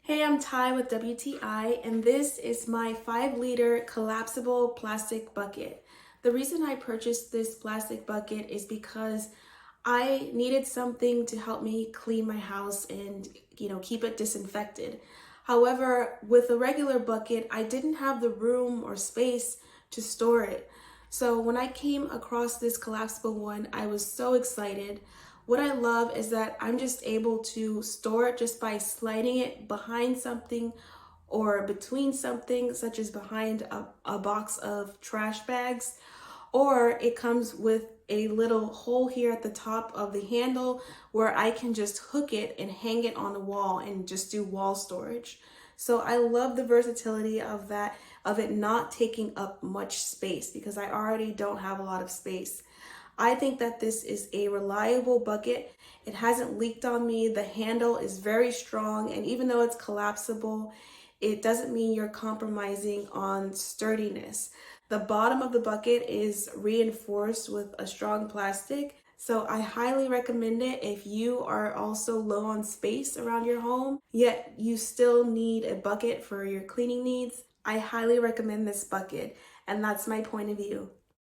Hey, I'm Ty with WTI, and this is my 5-liter collapsible plastic bucket. The reason I purchased this plastic bucket is because I needed something to help me clean my house and, keep it disinfected. However, with a regular bucket, I didn't have the room or space to store it. So when I came across this collapsible one, I was so excited. What I love is that I'm just able to store it just by sliding it behind something or between something, such as behind a box of trash bags, or it comes with a little hole here at the top of the handle where I can just hook it and hang it on the wall and just do wall storage. So I love the versatility of that, of it not taking up much space because I already don't have a lot of space. I think that this is a reliable bucket. It hasn't leaked on me. The handle is very strong, and even though it's collapsible, it doesn't mean you're compromising on sturdiness. The bottom of the bucket is reinforced with a strong plastic, so I highly recommend it if you are also low on space around your home, yet you still need a bucket for your cleaning needs. I highly recommend this bucket, and that's my point of view.